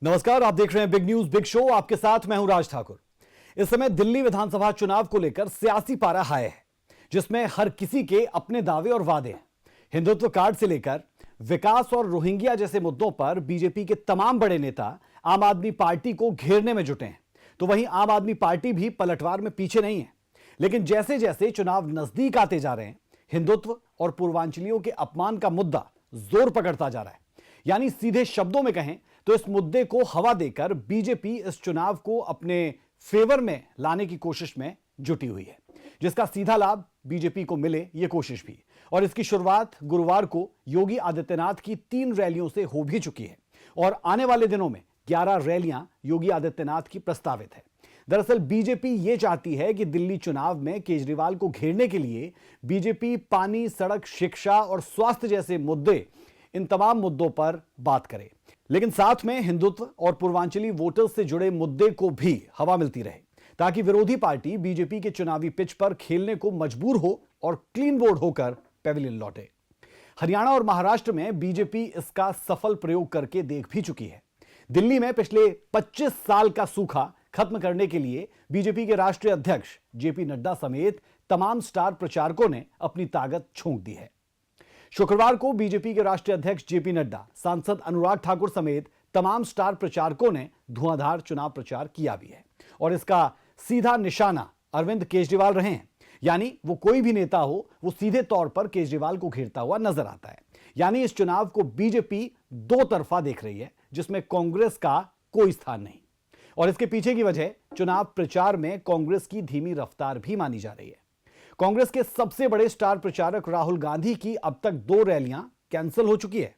नमस्कार, आप देख रहे हैं बिग न्यूज बिग शो। आपके साथ मैं हूं राज ठाकुर। इस समय दिल्ली विधानसभा चुनाव को लेकर सियासी पारा हाय है, जिसमें हर किसी के अपने दावे और वादे हैं। हिंदुत्व कार्ड से लेकर विकास और रोहिंग्या जैसे मुद्दों पर बीजेपी के तमाम बड़े नेता आम आदमी पार्टी को घेरने में जुटे हैं, तो वहीं आम आदमी पार्टी भी पलटवार में पीछे नहीं है। लेकिन जैसे जैसे चुनाव नजदीक आते जा रहे हैं, हिंदुत्व और पूर्वांचलियों के अपमान का मुद्दा जोर पकड़ता जा रहा है। यानी सीधे शब्दों में कहें तो इस मुद्दे को हवा देकर बीजेपी इस चुनाव को अपने फेवर में लाने की कोशिश में जुटी हुई है, जिसका सीधा लाभ बीजेपी को मिले ये कोशिश भी। और इसकी शुरुआत गुरुवार को योगी आदित्यनाथ की 3 रैलियों से हो भी चुकी है और आने वाले दिनों में 11 रैलियां योगी आदित्यनाथ की प्रस्तावित है। दरअसल बीजेपी ये चाहती है कि दिल्ली चुनाव में केजरीवाल को घेरने के लिए बीजेपी पानी, सड़क, शिक्षा और स्वास्थ्य जैसे मुद्दे, इन तमाम मुद्दों पर बात करे, लेकिन साथ में हिंदुत्व और पूर्वांचली वोटर्स से जुड़े मुद्दे को भी हवा मिलती रहे, ताकि विरोधी पार्टी बीजेपी के चुनावी पिच पर खेलने को मजबूर हो और क्लीन बोर्ड होकर पेविलियन लौटे। हरियाणा और महाराष्ट्र में बीजेपी इसका सफल प्रयोग करके देख भी चुकी है। दिल्ली में पिछले 25 साल का सूखा खत्म करने के लिए बीजेपी के राष्ट्रीय अध्यक्ष जेपी नड्डा समेत तमाम स्टार प्रचारकों ने अपनी ताकत झोंक दी है। शुक्रवार को बीजेपी के राष्ट्रीय अध्यक्ष जेपी नड्डा, सांसद अनुराग ठाकुर समेत तमाम स्टार प्रचारकों ने धुआंधार चुनाव प्रचार किया भी है और इसका सीधा निशाना अरविंद केजरीवाल रहे हैं। यानी वो कोई भी नेता हो, वो सीधे तौर पर केजरीवाल को घेरता हुआ नजर आता है। यानी इस चुनाव को बीजेपी दो तरफा देख रही है, जिसमें कांग्रेस का कोई स्थान नहीं। और इसके पीछे की वजह चुनाव प्रचार में कांग्रेस की धीमी रफ्तार भी मानी जा रही है। कांग्रेस के सबसे बड़े स्टार प्रचारक राहुल गांधी की अब तक 2 रैलियां कैंसिल हो चुकी है,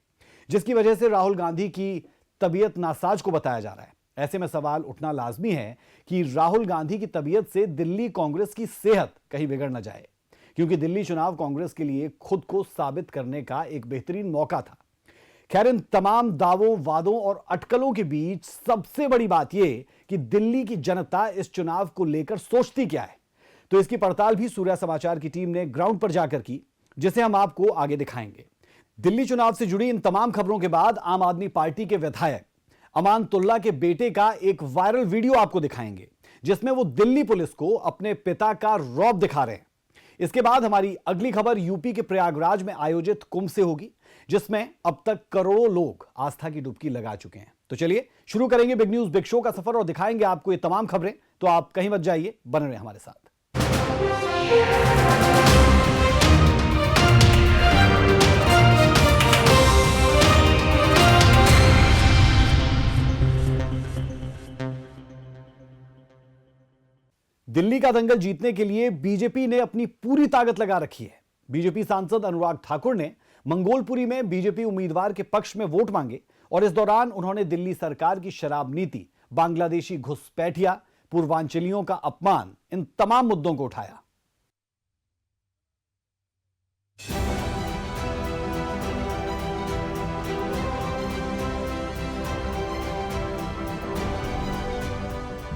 जिसकी वजह से राहुल गांधी की तबीयत नासाज को बताया जा रहा है। ऐसे में सवाल उठना लाजमी है कि राहुल गांधी की तबीयत से दिल्ली कांग्रेस की सेहत कहीं बिगड़ न जाए, क्योंकि दिल्ली चुनाव कांग्रेस के लिए खुद को साबित करने का एक बेहतरीन मौका था। खैर, इन तमाम दावों, वादों और अटकलों के बीच सबसे बड़ी बात यह कि दिल्ली की जनता इस चुनाव को लेकर सोचती क्या है, तो इसकी पड़ताल भी सूर्या समाचार की टीम ने ग्राउंड पर जाकर की, जिसे हम आपको आगे दिखाएंगे। दिल्ली चुनाव से जुड़ी इन तमाम खबरों के बाद आम आदमी पार्टी के विधायक अमानतुल्ला के बेटे का एक वायरल वीडियो आपको दिखाएंगे, जिसमें वो दिल्ली पुलिस को अपने पिता का रौब दिखा रहे हैं। इसके बाद हमारी अगली खबर यूपी के प्रयागराज में आयोजित कुंभ से होगी, जिसमें अब तक करोड़ों लोग आस्था की डुबकी लगा चुके हैं। तो चलिए शुरू करेंगे बिग न्यूज बिग शो का सफर और दिखाएंगे आपको ये तमाम खबरें। तो आप कहीं मत जाइए, बने रहे हमारे साथ। दिल्ली का दंगल जीतने के लिए बीजेपी ने अपनी पूरी ताकत लगा रखी है। बीजेपी सांसद अनुराग ठाकुर ने मंगोलपुरी में बीजेपी उम्मीदवार के पक्ष में वोट मांगे और इस दौरान उन्होंने दिल्ली सरकार की शराब नीति, बांग्लादेशी घुसपैठिया, पूर्वांचलियों का अपमान, इन तमाम मुद्दों को उठाया।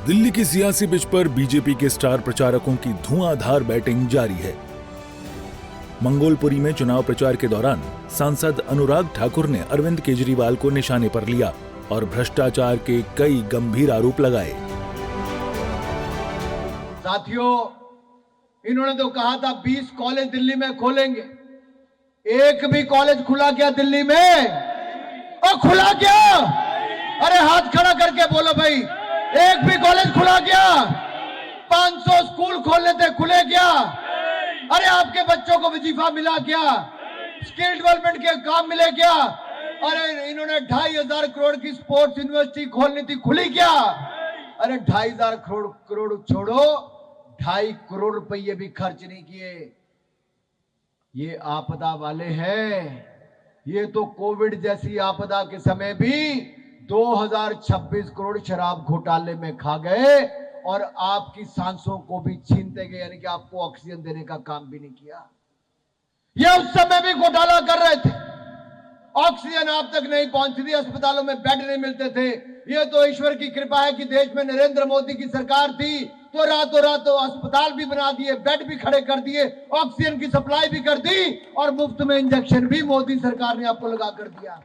दिल्ली की सियासी पिच पर बीजेपी के स्टार प्रचारकों की धुआंधार बैटिंग जारी है। मंगोलपुरी में चुनाव प्रचार के दौरान सांसद अनुराग ठाकुर ने अरविंद केजरीवाल को निशाने पर लिया और भ्रष्टाचार के कई गंभीर आरोप लगाए। साथियों, इन्होंने तो कहा था 20 कॉलेज दिल्ली में खोलेंगे, एक भी कॉलेज खुला क्या दिल्ली में? और खुला क्या? अरे हाथ खड़ा करके बोलो भाई, एक भी कॉलेज खुला क्या? 500 स्कूल खोलने थे, खुले क्या? अरे आपके बच्चों को वजीफा मिला क्या? स्किल डेवलपमेंट के काम मिले क्या? अरे इन्होंने 2500 करोड़ की स्पोर्ट्स यूनिवर्सिटी खोलनी थी, खुली क्या? अरे 2500 करोड़ छोड़ो, 2.5 करोड़ रुपये भी खर्च नहीं किए। ये आपदा वाले हैं। ये तो कोविड जैसी आपदा के समय भी 2026 करोड़ शराब घोटाले में खा गए और आपकी सांसों को भी छीनते गए, यानी कि आपको ऑक्सीजन देने का काम भी नहीं किया। ये उस समय भी घोटाला कर रहे थे, ऑक्सीजन आप तक नहीं पहुंचती थी, अस्पतालों में बेड नहीं मिलते थे। ये तो ईश्वर की कृपा है कि देश में नरेंद्र मोदी की सरकार थी, तो रातों रात अस्पताल भी बना दिए, बेड भी खड़े कर दिए, ऑक्सीजन की सप्लाई भी कर दी और मुफ्त में इंजेक्शन भी मोदी सरकार ने आपको लगा कर दिया।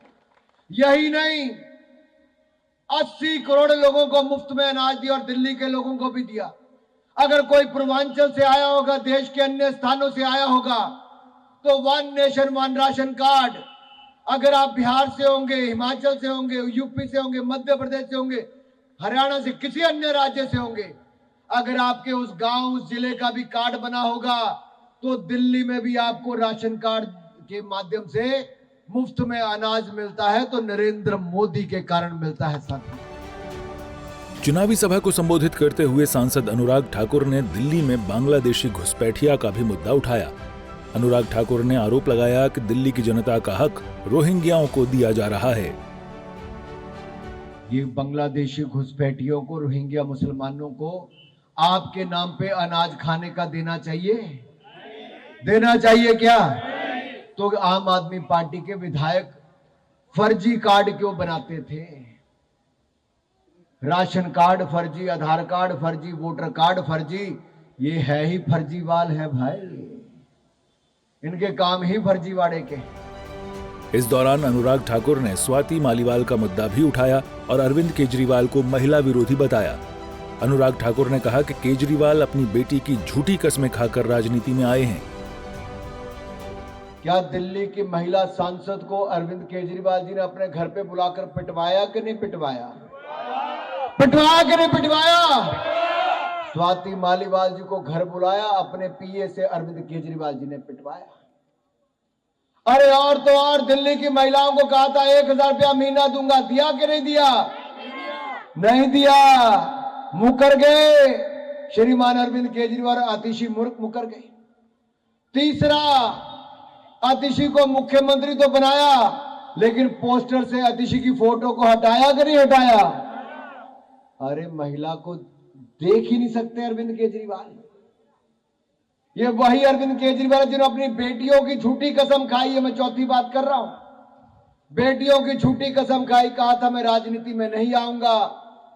यही नहीं, 80 करोड़ लोगों को मुफ्त में अनाज दिया और दिल्ली के लोगों को भी दिया। अगर कोई पूर्वांचल से आया होगा, देश के अन्य स्थानों से आया होगा, तो 1 नेशन 1 राशन कार्ड, अगर आप बिहार से होंगे, हिमाचल से होंगे, यूपी से होंगे, मध्य प्रदेश से होंगे, हरियाणा से, किसी अन्य राज्य से होंगे, अगर आपके उस गांव, उस जिले का भी कार्ड बना होगा, तो दिल्ली में भी आपको राशन कार्ड के माध्यम से मुफ्त में अनाज मिलता है। तो नरेंद्र मोदी के कारण मिलता है साथी। चुनावी सभा को संबोधित करते हुए सांसद अनुराग ठाकुर ने दिल्ली में बांग्लादेशी घुसपैठिया का भी मुद्दा उठाया। अनुराग ठाकुर ने आरोप लगाया कि दिल्ली की जनता का हक रोहिंग्याओं को दिया जा रहा है। ये बांग्लादेशी घुसपैठियों को, रोहिंग्या मुसलमानों को आपके नाम पे अनाज खाने का देना चाहिए? देना चाहिए क्या? तो आम आदमी पार्टी के विधायक फर्जी कार्ड क्यों बनाते थे? राशन कार्ड फर्जी, आधार कार्ड फर्जी, वोटर कार्ड फर्जी, ये है ही फर्जीवाल है भाई। इनके काम ही फर्जीवाड़े के। इस दौरान अनुराग ठाकुर ने स्वाति मालीवाल का मुद्दा भी उठाया और अरविंद केजरीवाल को महिला विरोधी बताया। अनुराग ठाकुर ने कहा कि केजरीवाल अपनी बेटी की झूठी कस्में खाकर राजनीति में आए हैं। क्या दिल्ली की महिला सांसद को अरविंद केजरीवाल जी ने अपने घर पे बुलाकर पिटवाया कि नहीं पिटवाया? पिटवाया कि नहीं पिटवाया? स्वाति मालीवाल जी को घर बुलाया, अपने पीए से अरविंद केजरीवाल जी ने पिटवाया। अरे और तो और, दिल्ली की महिलाओं को कहा था 1000 रुपया महीना दूंगा, दिया कि नहीं दिया? नहीं दिया, मुकर गए। श्रीमान अरविंद केजरीवाल आतिशी मुकर गए। तीसरा, आतिशी को मुख्यमंत्री तो बनाया, लेकिन पोस्टर से आतिशी की फोटो को हटाया कि नहीं हटाया? अरे महिला को देख ही नहीं सकते अरविंद केजरीवाल। ये वही अरविंद केजरीवाल जिन्होंने अपनी बेटियों की झूठी कसम खाई है। मैं चौथी बात कर रहा हूं। बेटियों की झूठी कसम खाई, कहा था मैं राजनीति में नहीं आऊंगा,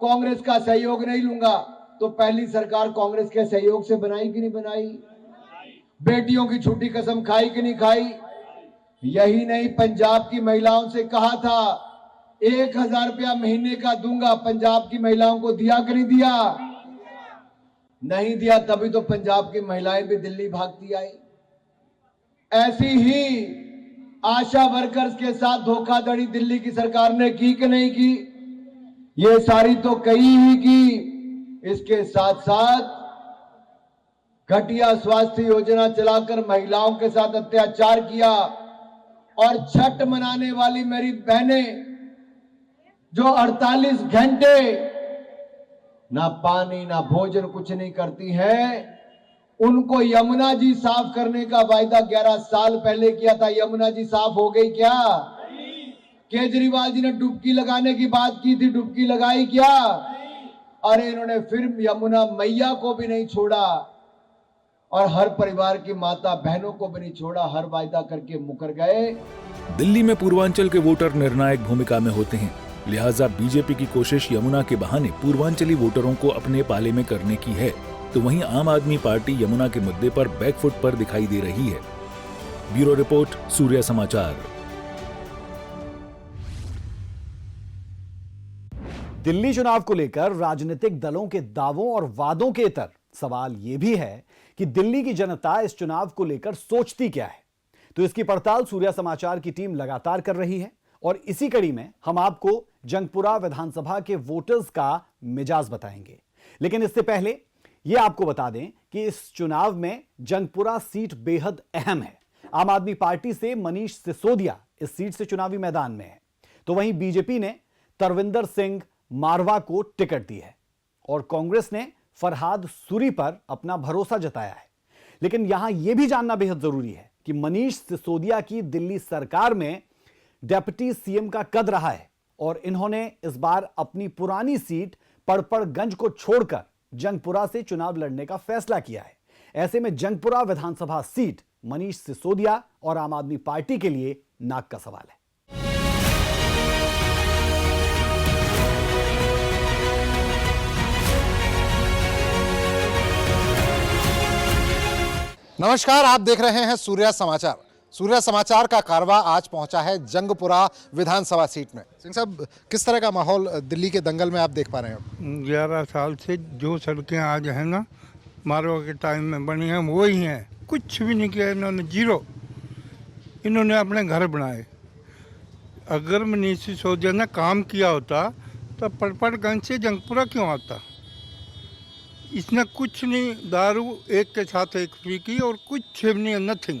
कांग्रेस का सहयोग नहीं लूंगा। तो पहली सरकार कांग्रेस के सहयोग से बनाई कि नहीं बनाई? बेटियों की झूठी कसम खाई कि नहीं खाई? यही नहीं, पंजाब की महिलाओं से कहा था 1000 रुपया महीने का दूंगा, पंजाब की महिलाओं को दिया कि नहीं दिया? नहीं दिया, तभी तो पंजाब की महिलाएं भी दिल्ली भागती आई। ऐसी ही आशा वर्कर्स के साथ धोखाधड़ी दिल्ली की सरकार ने की कि नहीं की? ये सारी तो कई ही की। इसके साथ साथ घटिया स्वास्थ्य योजना चलाकर महिलाओं के साथ अत्याचार किया। और छठ मनाने वाली मेरी बहनें जो 48 घंटे ना पानी ना भोजन कुछ नहीं करती हैं, उनको यमुना जी साफ करने का वायदा 11 साल पहले किया था। यमुना जी साफ हो गई क्या? केजरीवाल जी ने डुबकी लगाने की बात की थी, डुबकी लगाई क्या? अरे इन्होंने फिर यमुना मैया को भी नहीं छोड़ा और हर परिवार की माता बहनों को भी नहीं छोड़ा। हर वायदा करके मुकर गए। दिल्ली में पूर्वांचल के वोटर निर्णायक भूमिका में होते हैं, लिहाजा बीजेपी की कोशिश यमुना के बहाने पूर्वांचली वोटरों को अपने पाले में करने की है, तो वहीं आम आदमी पार्टी यमुना के मुद्दे पर बैकफुट पर दिखाई दे रही है। ब्यूरो रिपोर्ट, सूर्य समाचार। दिल्ली चुनाव को लेकर राजनीतिक दलों के दावों और वादों के इतर सवाल यह भी है कि दिल्ली की जनता इस चुनाव को लेकर सोचती क्या है। तो इसकी पड़ताल सूर्य समाचार की टीम लगातार कर रही है और इसी कड़ी में हम आपको जंगपुरा विधानसभा के वोटर्स का मिजाज बताएंगे। लेकिन इससे पहले यह आपको बता दें कि इस चुनाव में जंगपुरा सीट बेहद अहम है। आम आदमी पार्टी से मनीष सिसोदिया इस सीट से चुनावी मैदान में है, तो वहीं बीजेपी ने तरविंदर सिंह मारवा को टिकट दी है और कांग्रेस ने फरहाद सूरी पर अपना भरोसा जताया है। लेकिन यहां यह भी जानना बेहद जरूरी है कि मनीष सिसोदिया की दिल्ली सरकार में डिप्टी सीएम का कद रहा है और इन्होंने इस बार अपनी पुरानी सीट पड़पड़गंज को छोड़कर जंगपुरा से चुनाव लड़ने का फैसला किया है। ऐसे में जंगपुरा विधानसभा सीट मनीष सिसोदिया और आम आदमी पार्टी के लिए नाक का सवाल है। नमस्कार, आप देख रहे हैं सूर्या समाचार। सूर्य समाचार का कारवा आज पहुंचा है जंगपुरा विधानसभा सीट में। सिंह साहब, किस तरह का माहौल दिल्ली के दंगल में आप देख पा रहे हैं? 11 साल से जो सड़कें आज हैं ना, मारवा के टाइम में बनी हैं वही हैं। कुछ भी नहीं किया इन्होंने, जीरो। इन्होंने अपने घर बनाए। अगर मनीष सिसोदिया ने काम किया होता तो पड़पड़गंज से जंगपुरा क्यों आता? इसने कुछ नहीं, दारू एक के साथ एक फ्री की और कुछ नहीं, नथिंग।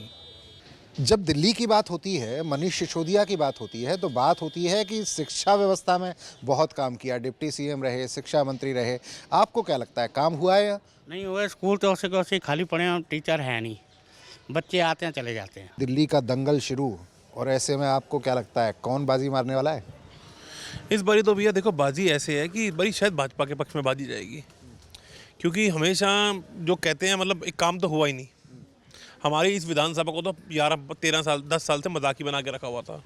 जब दिल्ली की बात होती है, मनीष सिसोदिया की बात होती है, तो बात होती है कि शिक्षा व्यवस्था में बहुत काम किया, डिप्टी सीएम रहे, शिक्षा मंत्री रहे। आपको क्या लगता है, काम हुआ है या नहीं हुआ? स्कूल तो ऐसे खाली पड़े हैं, टीचर है नहीं, बच्चे आते हैं चले जाते हैं। दिल्ली का दंगल शुरू, और ऐसे में आपको क्या लगता है कौन बाजी मारने वाला है? इस बारी तो भैया देखो, बाजी ऐसे है कि बड़ी शायद भाजपा के पक्ष में बाजी जाएगी, क्योंकि हमेशा जो कहते हैं मतलब एक काम तो हुआ ही नहीं। हमारी इस विधानसभा को तो 11-13 साल 10 साल से मजाक ही बना के रखा हुआ था,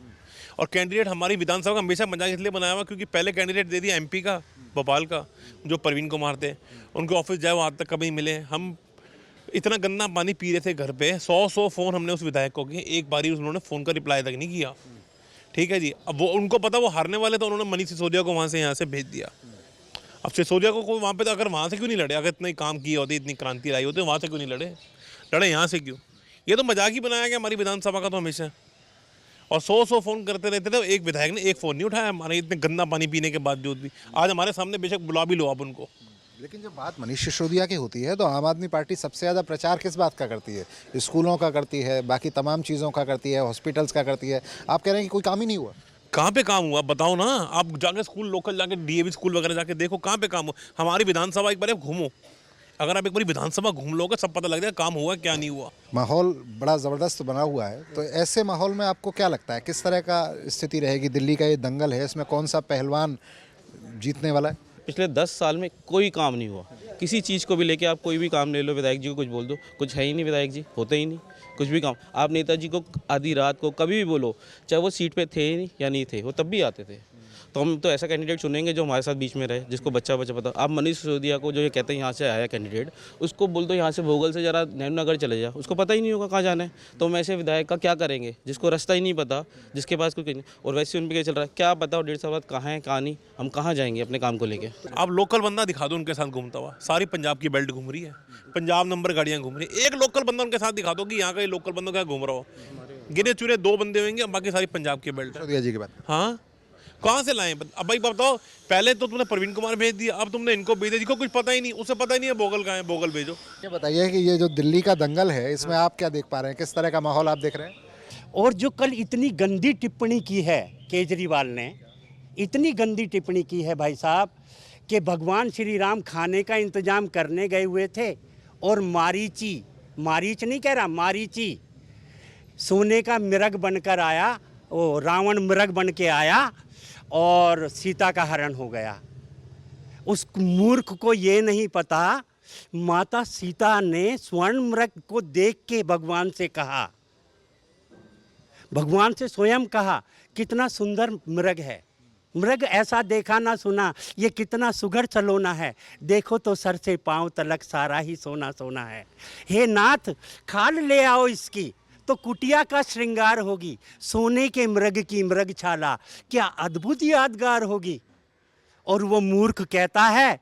और कैंडिडेट हमारी विधानसभा का हमेशा मजाक इसलिए बनाया हुआ क्योंकि पहले कैंडिडेट दे दिया एमपी का, भोपाल का, जो परवीन कुमार थे। उनके ऑफिस जाए वो आज तक कभी मिले। हम इतना गंदा पानी पी रहे थे घर पे, 100 फ़ोन हमने उस विधायक को किए, एक बारी उन्होंने फ़ोन का रिप्लाई तक नहीं किया। ठीक है जी, अब वो उनको पता वो हारने वाले, तो उन्होंने मनीष सिसोदिया को वहाँ से यहाँ से भेज दिया। अब सिसोदिया को वहाँ पे तो अगर वहाँ से क्यों नहीं लड़े? अगर इतने काम किए होते, इतनी क्रांति लाई होती, वहाँ से क्यों नहीं लड़े यहाँ से क्यों? ये तो मजाक ही बनाया गया हमारी विधानसभा का तो हमेशा। और 100 फ़ोन करते रहते थे, एक विधायक ने एक फ़ोन नहीं उठाया हमारे इतने गंदा पानी पीने के बावजूद भी। आज हमारे सामने बेशक बुला भी लो आप उनको। लेकिन जब बात मनीष सिसोदिया की होती है तो आम आदमी पार्टी सबसे ज़्यादा प्रचार किस बात का करती है? स्कूलों का करती है, बाकी तमाम चीज़ों का करती है, हॉस्पिटल्स का करती है। आप कह रहे हैं कि कोई काम ही नहीं हुआ? कहाँ पे काम हुआ बताओ ना। आप जाके स्कूल लोकल जाके डीएवी स्कूल वगैरह जाके देखो, कहाँ पे काम हुआ। हमारी विधानसभा एक बार घूमो, अगर आप एक बार विधानसभा घूम लोगे सब पता लग जाएगा काम हुआ क्या नहीं हुआ। माहौल बड़ा ज़बरदस्त बना हुआ है, तो ऐसे माहौल में आपको क्या लगता है किस तरह का स्थिति रहेगी? दिल्ली का ये दंगल है, इसमें कौन सा पहलवान जीतने वाला है? पिछले 10 साल में कोई काम नहीं हुआ। किसी चीज़ को भी लेके आप कोई भी काम ले लो, विधायक जी को कुछ बोल दो, कुछ है ही नहीं। विधायक जी होते ही नहीं कुछ भी काम। आप नेताजी को आधी रात को कभी भी बोलो, चाहे वो सीट पे थे ही नहीं या नहीं थे, वो तब भी आते थे। तो हम तो ऐसा कैंडिडेट चुनेंगे जो हमारे साथ बीच में रहे, जिसको बच्चा पता। आप मनीष सिसोदिया को जो ये कहते हैं यहाँ से आया कैंडिडेट, उसको बोल दो यहाँ से भोगल से जरा नेहरू नगर चले जा, उसको पता ही नहीं होगा कहाँ जाना है। तो हम ऐसे विधायक का क्या करेंगे जिसको रास्ता ही नहीं पता, जिसके पास कुछ नहीं। और वैसे उन पर क्या चल रहा है क्या पता, 1.5 साल बाद कहाँ है कहाँ नहीं, हम कहाँ जाएंगे अपने काम को लेके। आप लोकल बंदा दिखा दो उनके साथ घूमता हुआ, सारी पंजाब की बेल्ट घूम रही है, पंजाब नंबर गाड़ियाँ घूम रही है। एक लोकल बंदा उनके साथ दिखा दो कि यहाँ का ये लोकल बंदा क्या घूम रहा हो। गिने चुने 2 बंदे होंगे, बाकी सारी पंजाब की बेल्ट। सिसोदिया जी की बात। हाँ, कहाँ से लाए? अब भाई बताओ, पहले तो तुमने परवीन कुमार भेज दिया, अब तुमने इनको भेज दिया जिसको कुछ पता ही नहीं, उसे पता ही नहीं है बोगल कहाँ है, बोगल भेजो। ये बताइए कि ये जो दिल्ली का दंगल है, इसमें आप क्या देख पा रहे हैं, किस तरह का माहौल आप देख रहे हैं? और जो कल इतनी गंदी टिप्पणी की है केजरीवाल ने, इतनी गंदी टिप्पणी की है भाई साहब, कि भगवान श्री राम खाने का इंतजाम करने गए हुए थे और मारीच नहीं कह रहा, मारीची सोने का मिर्ग बनकर आया, वो रावण मिर्ग बन के आया और सीता का हरण हो गया। उस मूर्ख को ये नहीं पता, माता सीता ने स्वर्ण मृग को देख के भगवान से कहा, भगवान से स्वयं कहा कितना सुंदर मृग है, मृग ऐसा देखा ना सुना, ये कितना सुघड़ सलोना है, देखो तो सर से पांव तलक सारा ही सोना सोना है। हे नाथ, खाल ले आओ इसकी तो कुटिया का श्रृंगार होगी, सोने के मृग की मृग छाला क्या अद्भुत यादगार होगी। और वो मूर्ख कहता है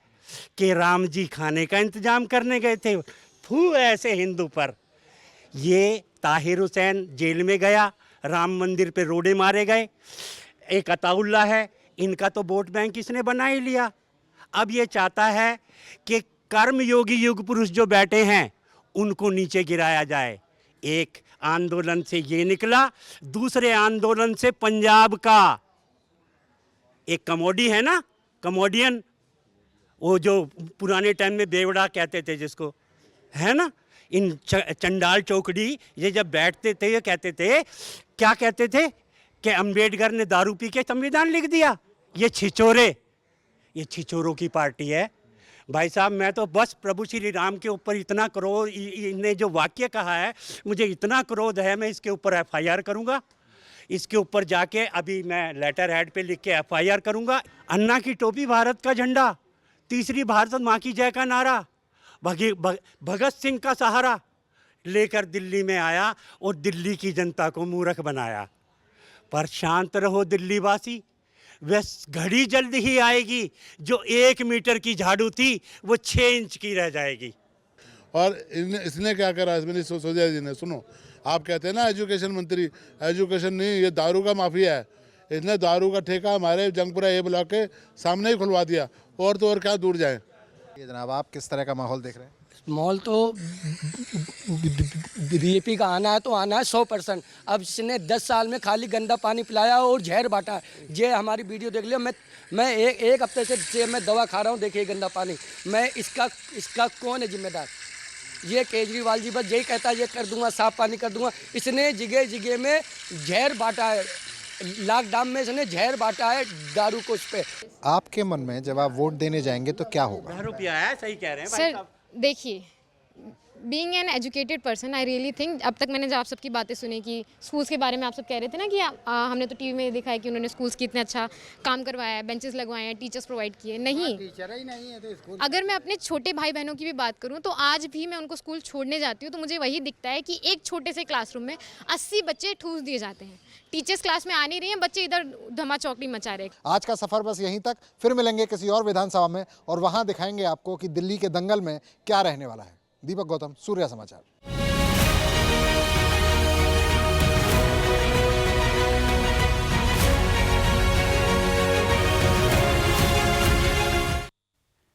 कि राम जी खाने का इंतजाम करने गए थे। फू ऐसे हिंदू पर। ये ताहिर हुसैन जेल में गया, राम मंदिर पे रोड़े मारे गए, एक अताउल्ला है, इनका तो वोट बैंक इसने बना ही लिया। अब ये चाहता है कि कर्मयोगी युग पुरुष जो बैठे हैं उनको नीचे गिराया जाए। एक आंदोलन से ये निकला, दूसरे आंदोलन से पंजाब का एक कमोडी है ना, कमोडियन, वो जो पुराने टाइम में बेवड़ा कहते थे जिसको, है ना, इन चंडाल चौकड़ी ये जब बैठते थे ये कहते थे, क्या कहते थे कि अंबेडकर ने दारू पी के संविधान लिख दिया। ये छिचोरों की पार्टी है भाई साहब। मैं तो बस प्रभु श्री राम के ऊपर इतना क्रोध, इन्हें जो वाक्य कहा है मुझे इतना क्रोध है, मैं इसके ऊपर एफआईआर करूंगा। इसके ऊपर जाके अभी मैं लेटर हेड पे लिख के एफआईआर करूंगा। अन्ना की टोपी, भारत का झंडा, तीसरी भारत माँ की जय का नारा, भगत सिंह का सहारा, लेकर दिल्ली में आया और दिल्ली की जनता को मूर्ख बनाया। पर शांत रहो दिल्ली वासी, वह घड़ी जल्द ही आएगी जो 1 मीटर की झाड़ू थी वो 6 इंच की रह जाएगी। और इसने क्या करा, इसमें सिसोदिया जी ने, सुनो, आप कहते हैं ना एजुकेशन मंत्री, एजुकेशन नहीं, ये दारू का माफिया है। इसने दारू का ठेका हमारे जंगपुरा ए ब्लॉक के सामने ही खुलवा दिया, और तो और क्या दूर जाए। ये जनाब, आप किस तरह का माहौल देख रहे हैं? माहौल तो बीजेपी का आना है तो आना है 100%। अब इसने 10 साल में खाली गंदा पानी पिलाया और जहर बांटा है। ये हमारी वीडियो देख लियो, मैं एक हफ्ते से मैं दवा खा रहा हूँ, देखिए गंदा पानी। मैं इसका कौन है जिम्मेदार? ये केजरीवाल जी बस यही कहता है ये कर दूंगा, साफ पानी कर दूंगा। इसने जगह जगह में जहर बांटा है, लॉकडाउन में इसने जहर बांटा है दारू को। उस पे आपके मन में जब आप वोट देने जाएंगे तो क्या होगा? दारू पिया है, सही कह रहे हैं भाई सर साहब। देखिए, being an educated person I really think, अब तक मैंने जब आप सबकी बातें सुनी कि स्कूल्स के बारे में आप सब कह रहे थे ना कि हमने तो टीवी में देखा है कि उन्होंने स्कूल्स की इतना अच्छा काम करवाया है, बेंचेस लगवाए हैं, टीचर्स प्रोवाइड किए। नहीं, टीचर ही नहीं है तो स्कूल। अगर मैं अपने छोटे भाई बहनों की भी बात करूं तो आज भी मैं उनको स्कूल छोड़ने जाती हूं तो मुझे वही दिखता है कि एक छोटे से क्लासरूम में 80 बच्चे ठूस दिए जाते हैं। टीचर्स क्लास में आ नहीं रही हैं, बच्चे इधर धमा चौकड़ी मचा रहे हैं। आज का सफर बस यहीं तक, फिर मिलेंगे किसी और विधानसभा में और वहां दिखाएंगे आपको कि दिल्ली के दंगल में क्या रहने वाला है। दीपक गौतम, सूर्या समाचार।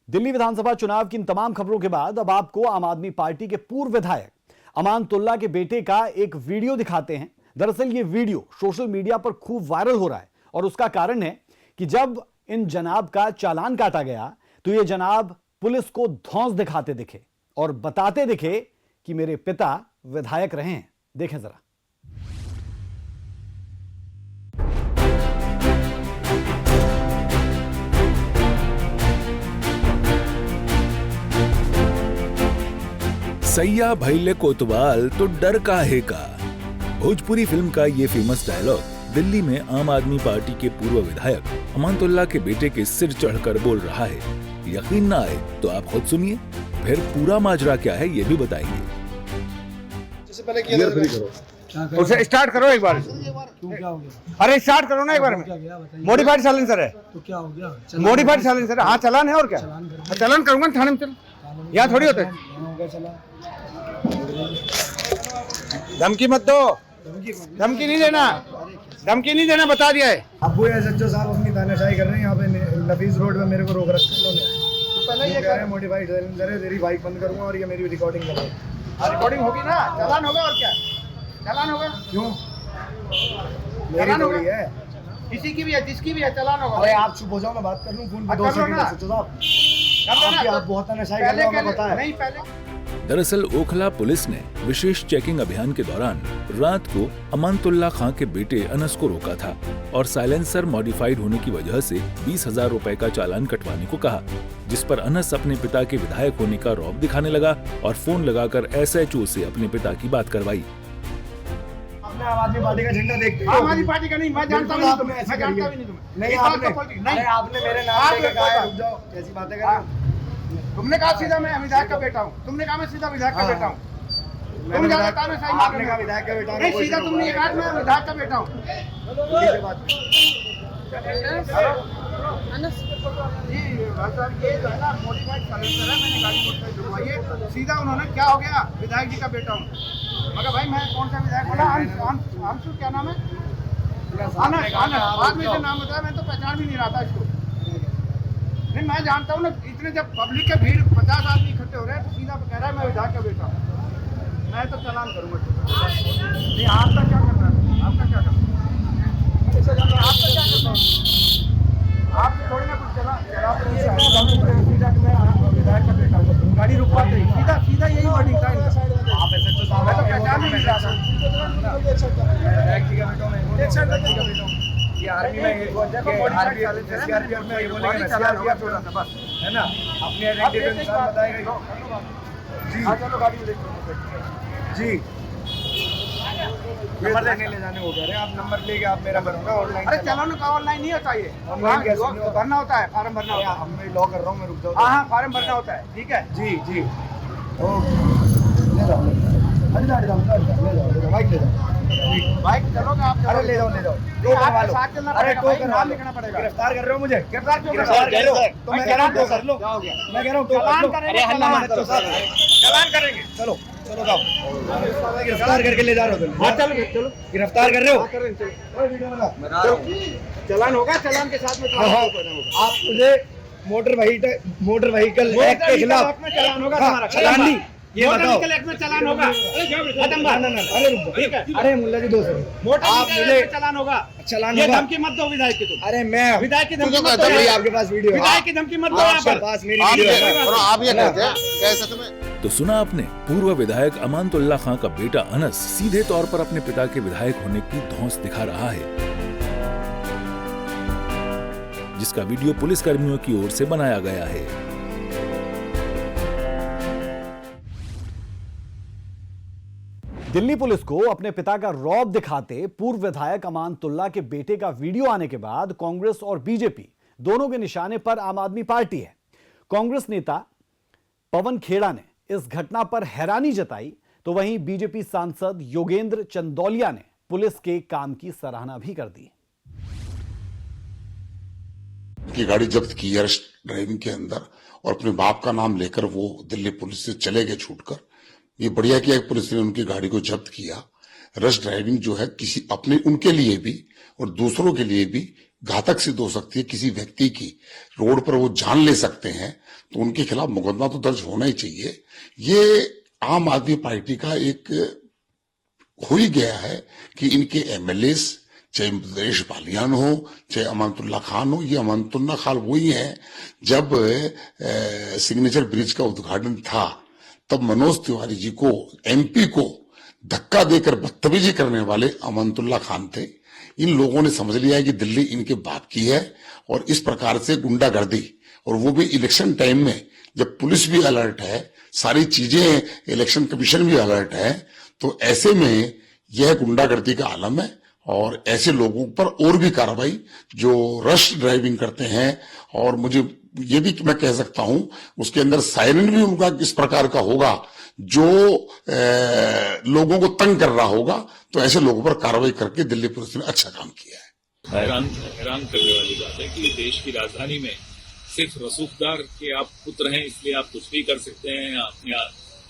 दिल्ली विधानसभा चुनाव की इन तमाम खबरों के बाद अब आपको आम आदमी पार्टी के पूर्व विधायक अमानतुल्लाह के बेटे का एक वीडियो दिखाते हैं। दरअसल ये वीडियो सोशल मीडिया पर खूब वायरल हो रहा है और उसका कारण है कि जब इन जनाब का चालान काटा गया तो ये जनाब पुलिस को धौंस दिखाते दिखे और बताते दिखे कि मेरे पिता विधायक रहे हैं। देखें जरा। सैया भैले कोतवाल तो डर काहे का। भोजपुरी फिल्म का ये फेमस डायलॉग दिल्ली में आम आदमी पार्टी के पूर्व विधायक अमानतुल्लाह के बेटे के सिर चढ़कर बोल रहा है। यकीन ना आए तो आप खुद सुनिए, फिर पूरा माजरा क्या है ये भी बताएंगे। उसे स्टार्ट करो एक बार। क्या हो गया? अरे स्टार्ट करो ना एक बार में। मॉडिफाइड साइलेंसर है तो क्या हो गया? मॉडिफाइड साइलेंसर है। हाँ, चालान है और क्या? चालान करूंगा थाने में। चल, यहाँ थोड़ी होता है। धमकी मत दो, धमकी नहीं देना, धमकी नहीं देना, बता दिया है। अबू एसएचओ साहब अपनी तानाशाही कर रहे हैं यहाँ पे नफीस रोड पे, मेरे को रोक रखा है उन्होंने। पहले ये कह रहे हैं मॉडिफाइड साइलेंसर है, तेरी बाइक बंद करूंगा और ये मेरी रिकॉर्डिंग करो। रिकॉर्डिंग होगी ना, चालान होगा और क्या? चालान होगा। क्यों? मेरी थोड़ी है, किसी की भी है, जिसकी भी है, चालान होगा। अरे आप चुप हो जाओ, मैं बात कर लूँ फोन पे 2 सेकंड। एसएचओ साहब आप बहुत तानाशाही कर रहे हो, मैं बताया नहीं पहले। दरअसल ओखला पुलिस ने विशेष चेकिंग अभियान के दौरान रात को अमानतुल्लाह खां के बेटे अनस को रोका था और साइलेंसर मॉडिफाइड होने की वजह से 20,000 रुपए का चालान कटवाने को कहा, जिस पर अनस अपने पिता के विधायक होने का रौब दिखाने लगा और फोन लगाकर एसएचओ से अपने पिता की बात करवाई। आपने आम आदमी पार्टी का झंडा देखते हो? आम आदमी पार्टी का नहीं, मैं जानता भी नहीं तुम्हें, मैं जानता भी नहीं तुम्हें। नहीं, आपने मेरे नाम लेकर कहा, रुक जाओ, कैसी बातें कर रहे हो? तुमने कहा सीधा मैं विधायक का बेटा हूँ, तुमने कहा मैं सीधा विधायक का बेटा हूँ। तुम ज्यादा तानाशाही मार रहे हो। आपने विधायक का बेटा नहीं, सीधा तुमने कहा मैं विधायक का बेटा हूँ। ये जो है ना मॉडिफाइड साइलेंसर है, मैंने गाड़ी मॉडिफाइड करवाई है। सीधा उन्होंने क्या हो गया, विधायक जी का बेटा हूँ। मगर भाई मैं कौन सा विधायक बोला? अंशु क्या नाम है? बाद में से नाम बताया, मैं तो पहचान भी नहीं रहा था इसको। नहीं, मैं जानता हूँ ना, इतने जब पब्लिक के भीड़ 50 आदमी इकट्ठे हो रहे हैं तो सीधा कह रहा है मैं विधायक का बेटा हूँ। मैं तो चालान करूँगा। नहीं, आपका क्या करना है? आपका क्या करना है? आपका क्या करना है? आपसे थोड़ी ना कुछ चला सीधा मैं विधायक का बेटा हूँ। गाड़ी रुकवाते ही सीधा सीधा यही वर्डिंग था इनका। आप एसएचओ साहब, मैं तो पहचान नहीं रहा था। विधायक जी का बेटा हूँ, एक साइड का बेटा हूँ। ये आर्मी में सीआरपीएफ में ये बोलेंगे सीआरपीएफ छोड़ा था बस, है ना? अपनी आइडेंटिटी अनुसार बताएगा जी। चलो गाड़ी में देखो जी, नंबर लेने ले जाने हो गया। अरे आप नंबर लेके आप मेरा भरूंगा ऑनलाइन। अरे चालान का ऑनलाइन नहीं होता, ये ऑनलाइन कैसे नहीं होता? भरना होता है, फार्म भरना होता है। मैं लॉ कर रहा हूँ, मैं रुक जाऊँ। हाँ, फार्म भरना होता है, ठीक है जी जी, ओके। बाइक ले जाओ, बाइक चलोगे आप? अरे ले जाओ टो करवा लो, अरे टो करवा लो, लिखना पड़ेगा। गिरफ्तार कर रहे हो मुझे, गिरफ्तार क्यों गिरफ्तार कर रहे हो, तो मैं कह रहा हूँ टो कर लो, क्या हो गया? मैं कह रहा हूँ टो कर लो, अरे हल्ला मत करो सर, चालान करेंगे, चलो चलो जाओ, गिरफ्तार करके ले जा रहे हो तुम, चलो गिरफ्तार कर रहे हो, चलान होगा, चलान के साथ में आप मुझे मोटर व्हीकल एक्ट के खिलाफ चलान होगा हाँ, तुम्हारा। चलान नहीं, ये बताओ, एक्ट में चलान होगा। खत्म बात। अरे रुको, ठीक है। अरे मुल्ला जी 2 सेकंड, मोटर आप मुझे चलान होगा, चलान ये होगा, धमकी मत दो विधायक की तुम। अरे मैं विधायक की धमकी तो मत कहता दो, भाई आपके पास वीडियो है, विधायक की धमकी मत दो यहाँ आपके पर। पास मेरी वीडियो है, आप ये कहते हैं कैसे तुम्हें तो सुना आपने, पूर्व विधायक अमानतुल्लाह खां का बेटा अनस सीधे तौर पर अपने पिता के विधायक होने की धौंस दिखा रहा है, जिसका वीडियो पुलिस कर्मियों की ओर से बनाया गया है। दिल्ली पुलिस को अपने पिता का रौब दिखाते पूर्व विधायक अमानतुल्लाह के बेटे का वीडियो आने के बाद कांग्रेस और बीजेपी दोनों के निशाने पर आम आदमी पार्टी है। कांग्रेस नेता पवन खेड़ा ने इस घटना पर हैरानी जताई, तो वहीं बीजेपी सांसद योगेंद्र चंदौलिया ने पुलिस के काम की सराहना भी कर दी। की गाड़ी जब्त की रश ड्राइविंग के अंदर और अपने बाप का नाम लेकर वो दिल्ली पुलिस से चले गए छूटकर। ये बढ़िया किया पुलिस ने उनकी गाड़ी को जब्त किया। रश ड्राइविंग जो है किसी अपने उनके लिए भी और दूसरों के लिए भी घातक सिद्ध हो सकती है। किसी व्यक्ति की रोड पर वो जान ले सकते हैं, तो उनके खिलाफ मुकदमा तो दर्ज होना ही चाहिए। ये आम आदमी पार्टी का एक हो ही गया है कि इनके एमएलए चाहे देश बालियान हो चाहे अमानतुल्लाह खान हो, ये अमानतुल्लाह खान वही है जब सिग्नेचर ब्रिज का उद्घाटन था तब मनोज तिवारी जी को एमपी को धक्का देकर बदतमीजी करने वाले अमानतुल्लाह खान थे। इन लोगों ने समझ लिया है कि दिल्ली इनके बाप की है और इस प्रकार से गुंडागर्दी, और वो भी इलेक्शन टाइम में जब पुलिस भी अलर्ट है, सारी चीजें इलेक्शन कमीशन भी अलर्ट है, तो ऐसे में यह गुंडागर्दी का आलम है। और ऐसे लोगों पर और भी कार्रवाई जो रश ड्राइविंग करते हैं, और मुझे ये भी मैं कह सकता हूं उसके अंदर सायरन भी उनका किस प्रकार का होगा जो लोगों को तंग कर रहा होगा, तो ऐसे लोगों पर कार्रवाई करके दिल्ली पुलिस ने अच्छा काम किया है। हैरान करने वाली बात है कि देश की राजधानी में सिर्फ रसूखदार के आप पुत्र हैं इसलिए आप कुछ भी कर सकते हैं, अपने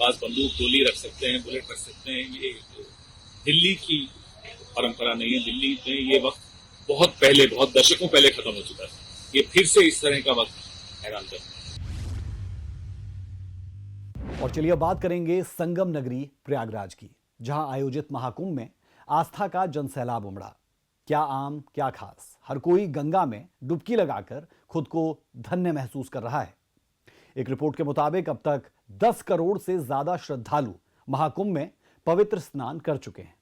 पास बंदूक गोली रख सकते हैं, बुलेट रख सकते हैं। ये दिल्ली की परंपरा नहीं है। दिल्ली में ये वक्त बहुत पहले, बहुत दशकों पहले खत्म हो चुका है। ये फिर से इस तरह का वक्त हैरान करता है। और चलिए अब बात करेंगे संगम नगरी प्रयागराज की, जहां आयोजित महाकुंभ में आस्था का जनसैलाब उमड़ा। क्या आम क्या खास, हर कोई गंगा में डुबकी लगाकर खुद को धन्य महसूस कर रहा है। एक रिपोर्ट के मुताबिक अब तक 10 करोड़ से ज्यादा श्रद्धालु महाकुंभ में पवित्र स्नान कर चुके हैं।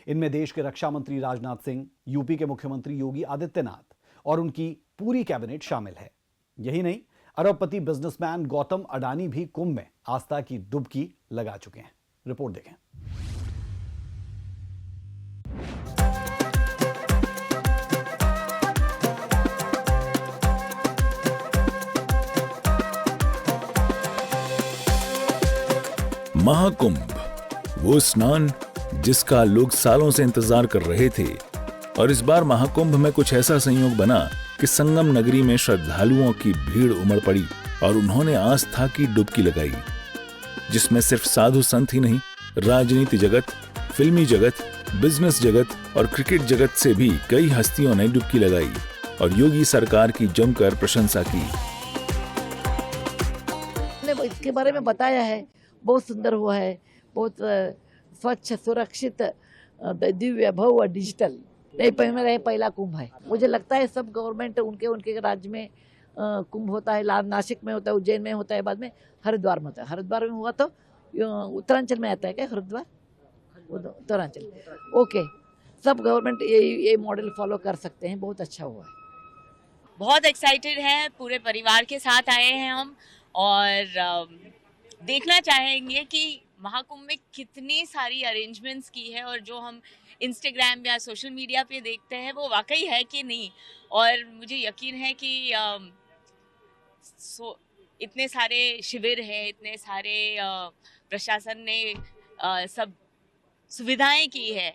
इनमें देश के रक्षा मंत्री राजनाथ सिंह, यूपी के मुख्यमंत्री योगी आदित्यनाथ और उनकी पूरी कैबिनेट शामिल है। यही नहीं, अरबपति बिजनेसमैन गौतम अडानी भी कुंभ में आस्था की डुबकी लगा चुके हैं। रिपोर्ट देखें। महाकुंभ, वो स्नान जिसका लोग सालों से इंतजार कर रहे थे। और इस बार महाकुंभ में कुछ ऐसा संयोग बना कि संगम नगरी में श्रद्धालुओं की भीड़ उमड़ पड़ी और उन्होंने आस्था की डुबकी लगाई, जिसमें सिर्फ साधु संत ही नहीं, राजनीति जगत, फिल्मी जगत, बिजनेस जगत और क्रिकेट जगत से भी कई हस्तियों ने डुबकी लगाई और योगी सरकार की जमकर प्रशंसा की। इसके बारे में बताया है, बहुत सुंदर हुआ है, बहुत स्वच्छ, सुरक्षित, दिव्य, भव्य, डिजिटल। नहीं, मेरा पहला कुंभ है। मुझे लगता है सब गवर्नमेंट उनके राज्य में कुंभ होता है, नासिक में होता है, उज्जैन में होता है, बाद में हरिद्वार में होता है। हरिद्वार में हुआ तो उत्तरांचल में आता है क्या हरिद्वार? उत्तरांचल, ओके। सब गवर्नमेंट ये मॉडल फॉलो कर सकते हैं। बहुत अच्छा हुआ है। बहुत एक्साइटेड है, पूरे परिवार के साथ आए हैं हम, और देखना चाहेंगे कि महाकुंभ में कितनी सारी अरेंजमेंट्स की है, और जो हम इंस्टाग्राम या सोशल मीडिया पे देखते हैं वो वाकई है कि नहीं। और मुझे यकीन है कि इतने सारे शिविर हैं, इतने सारे प्रशासन ने सब सुविधाएं की है,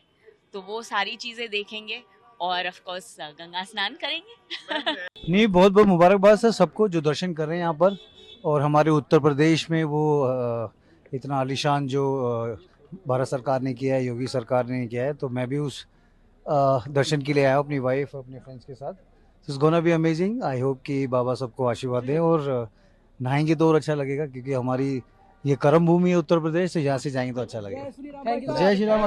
तो वो सारी चीज़ें देखेंगे और ऑफ कोर्स गंगा स्नान करेंगे। नहीं, बहुत बहुत मुबारकबाद सर सबको जो दर्शन कर रहे हैं यहाँ पर। और हमारे उत्तर प्रदेश में वो इतना आलीशान जो भारत सरकार ने किया है, योगी सरकार ने किया है, तो मैं भी उस दर्शन के लिए आया हूँ अपनी वाइफ अपने फ्रेंड्स के साथ। It's gonna be amazing. I hope कि बाबा सबको आशीर्वाद दें और नहाएंगे तो और अच्छा लगेगा, क्योंकि हमारी ये कर्म भूमि है उत्तर प्रदेश, तो यहाँ से जाएंगे तो अच्छा लगेगा। जय श्री राम।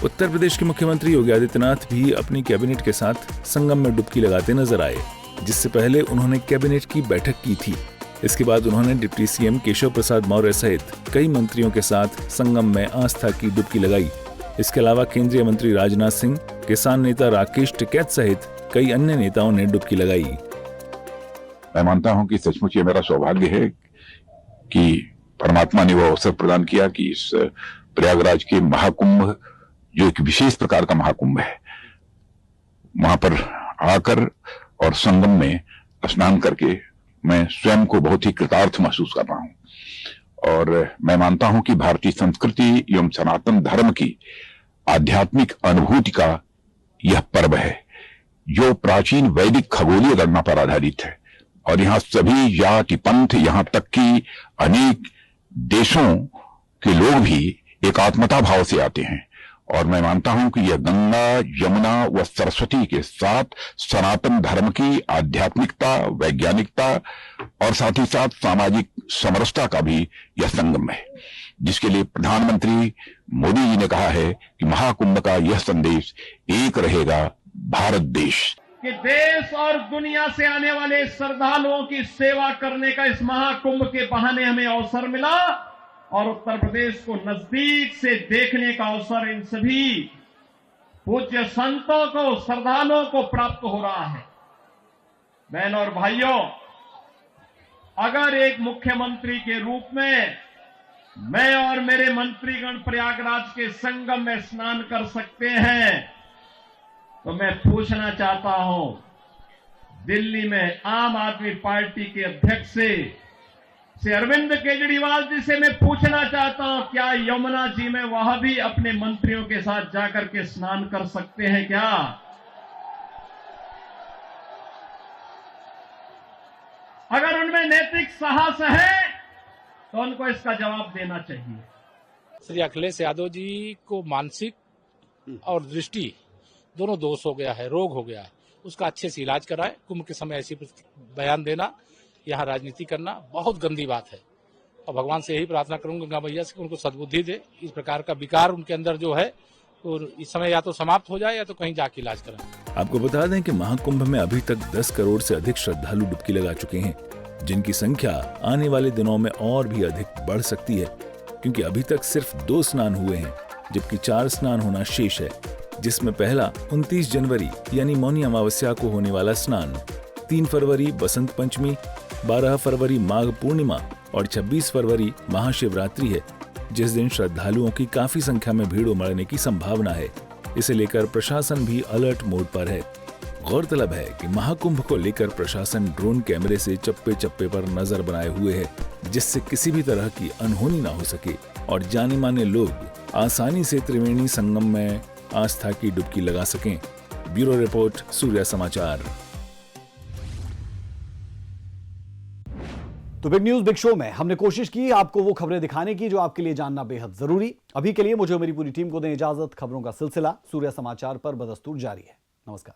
उत्तर प्रदेश के मुख्यमंत्री योगी आदित्यनाथ भी अपनी कैबिनेट के साथ संगम में डुबकी लगाते नजर आए, जिससे पहले उन्होंने कैबिनेट की बैठक की थी। इसके बाद उन्होंने डिप्टी सीएम केशव प्रसाद मौर्य सहित कई मंत्रियों के साथ संगम में आस्था की डुबकी लगाई। इसके अलावा केंद्रीय मंत्री राजनाथ सिंह, किसान नेता राकेश टिकैत सहित कई अन्य नेताओं ने डुबकी लगाई। मैं मानता हूं कि सचमुच ये मेरा सौभाग्य है कि परमात्मा ने वो अवसर प्रदान किया कि इस प्रयागराज के महाकुंभ, जो एक विशेष प्रकार का महाकुंभ है, वहां पर आकर और संगम में स्नान करके मैं स्वयं को बहुत ही कृतार्थ महसूस कर रहा हूं। और मैं मानता हूं कि भारतीय संस्कृति एवं सनातन धर्म की आध्यात्मिक अनुभूति का यह पर्व है, जो प्राचीन वैदिक खगोलीय गणना पर आधारित है। और यहाँ सभी जाति पंथ, यहाँ तक कि अनेक देशों के लोग भी एकात्मता भाव से आते हैं। और मैं मानता हूं कि यह गंगा, यमुना व सरस्वती के साथ सनातन धर्म की आध्यात्मिकता, वैज्ञानिकता और साथ ही साथ सामाजिक समरसता का भी यह संगम है, जिसके लिए प्रधानमंत्री मोदी जी ने कहा है कि महाकुंभ का यह संदेश एक रहेगा भारत देश। कि देश और दुनिया से आने वाले श्रद्धालुओं की सेवा करने का इस महाकुंभ के बहाने हमें अवसर मिला और उत्तर प्रदेश को नजदीक से देखने का अवसर इन सभी पूज्य संतों को, श्रद्धालुओं को प्राप्त हो रहा है। बहनों और भाइयों, अगर एक मुख्यमंत्री के रूप में मैं और मेरे मंत्रीगण प्रयागराज के संगम में स्नान कर सकते हैं, तो मैं पूछना चाहता हूं, दिल्ली में आम आदमी पार्टी के अध्यक्ष से अरविंद केजरीवाल जी से मैं पूछना चाहता हूं, क्या यमुना जी में वह भी अपने मंत्रियों के साथ जाकर के स्नान कर सकते हैं क्या? अगर उनमें नैतिक साहस है तो उनको इसका जवाब देना चाहिए। श्री अखिलेश यादव जी को मानसिक और दृष्टि दोनों दोष हो गया है, रोग हो गया है, उसका अच्छे से इलाज कराए। कुंभ के समय ऐसी बयान देना, यहाँ राजनीति करना बहुत गंदी बात है। और भगवान से यही प्रार्थना करूंगा गंगा मैया से कि उनको सद्बुद्धि दे, इस प्रकार का विकार उनके अंदर जो है और इस समय या तो समाप्त हो जाए या तो कहीं जाके इलाज कराएं। आपको बता दें कि महाकुंभ में अभी तक 10 करोड़ से अधिक श्रद्धालु डुबकी लगा चुके हैं, जिनकी संख्या आने वाले दिनों में और भी अधिक बढ़ सकती है, क्योंकि अभी तक सिर्फ 2 स्नान हुए हैं, जबकि 4 स्नान होना शेष है, जिसमें पहला 29 जनवरी यानी मौनी अमावस्या को होने वाला स्नान, 3 फरवरी बसंत पंचमी, 12 फरवरी माघ पूर्णिमा और 26 फरवरी महाशिवरात्रि है, जिस दिन श्रद्धालुओं की काफी संख्या में भीड़ उमड़ने की संभावना है। इसे लेकर प्रशासन भी अलर्ट मोड पर है। गौरतलब है कि महाकुंभ को लेकर प्रशासन ड्रोन कैमरे से चप्पे चप्पे पर नजर बनाए हुए है, जिससे किसी भी तरह की अनहोनी ना हो सके और जाने माने लोग आसानी से त्रिवेणी संगम में आस्था की डुबकी लगा सकें। ब्यूरो रिपोर्ट, सूर्य समाचार। तो बिग न्यूज बिग शो में हमने कोशिश की आपको वो खबरें दिखाने की जो आपके लिए जानना बेहद जरूरी। अभी के लिए मुझे और मेरी पूरी टीम को दें इजाजत। खबरों का सिलसिला सूर्य समाचार पर बदस्तूर जारी है। नमस्कार।